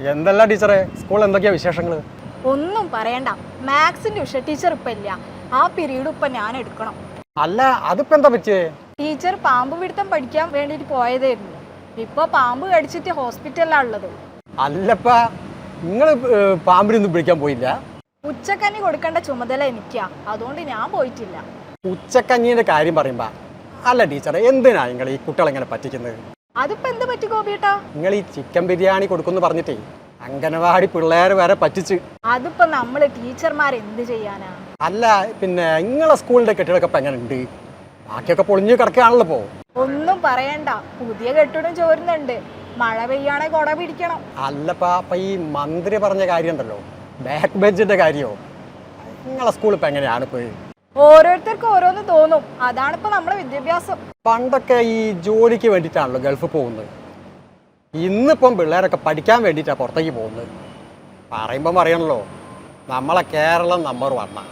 എന്തല്ല ടീച്ചറെ, സ്കൂൾ എന്തൊക്കെയാ വിശേഷങ്ങൾ? ഒന്നും പറയണ്ട, മാത്സിന്റെ ഉഷ ടീച്ചർ ഇപ്പൊ ഇല്ല. ആ പീരീഡ് ഇപ്പൊ ഞാൻ എടുക്കണം. അല്ല, അതിപ്പോ എന്താ പറ്റിയേ? ടീച്ചർ പാമ്പ് പിടുത്തം പഠിക്കാൻ വേണ്ടിട്ട് പോയതായിരുന്നു. ഇപ്പൊ പാമ്പ് കടിച്ചിട്ട് ഹോസ്പിറ്റലിലാ ഉള്ളത്. അല്ലപ്പാ, നിങ്ങൾ പാമ്പിനൊന്നും പിടിക്കാൻ പോയില്ല? ഉച്ചക്കഞ്ഞി കൊടുക്കേണ്ട ചുമതല എനിക്കാ, അതുകൊണ്ട് ഞാൻ പോയിട്ടില്ല. ഉച്ചക്കഞ്ഞീന്റെ കാര്യം പറയുമ്പോ അല്ല ടീച്ചറെ, എന്തിനാ നിങ്ങൾ ഈ കുട്ടികളെ ഇങ്ങനെ പറ്റിക്കുന്നത്? അതിപ്പോ എന്ത് പറ്റി ഗോപിയേട്ടാ? നിങ്ങൾ ഈ ചിക്കൻ ബിരിയാണി കൊടുക്കുന്നു പറഞ്ഞിട്ടേ അംഗനവാടി പിള്ളേർ വരെ പറ്റിച്ച്. അതിപ്പോ നമ്മള് ടീച്ചർമാർ എന്ത് ചെയ്യാനാ? അല്ല പിന്നെ നിങ്ങളെ സ്കൂളിന്റെ കെട്ടിടമൊക്കെ ഇപ്പൊ എങ്ങനെ ഉണ്ട്? ബാക്കിയൊക്കെ പൊളിഞ്ഞു കിടക്കുകയാണല്ലോ പോ. ഒന്നും പറയണ്ട, പുതിയ കെട്ടിടം ചോരുന്നുണ്ട്. മഴ പെയ്യാണെ കൊട പിടിക്കണം. അല്ലപ്പാ, അപ്പൊ ഈ മന്ത്രി പറഞ്ഞ കാര്യം ഉണ്ടല്ലോ, ബാക്ക് ബെഞ്ചിന്റെ കാര്യമോ, നിങ്ങളെ സ്കൂൾ ഇപ്പൊ എങ്ങനെയാണ് പോയി? ഓരോരുത്തർക്കും ഓരോന്ന് തോന്നും, അതാണിപ്പോ നമ്മളെ വിദ്യാഭ്യാസം. പണ്ടൊക്കെ ഈ ജോലിക്ക് വേണ്ടിയിട്ടാണല്ലോ ഗൾഫിൽ പോകുന്നത്. ഇന്നിപ്പം പിള്ളേരൊക്കെ പഠിക്കാൻ വേണ്ടിയിട്ടാണ് പുറത്തേക്ക് പോകുന്നത്. പറയുമ്പം പറയണല്ലോ, നമ്മളെ കേരളം നമ്പർ 1.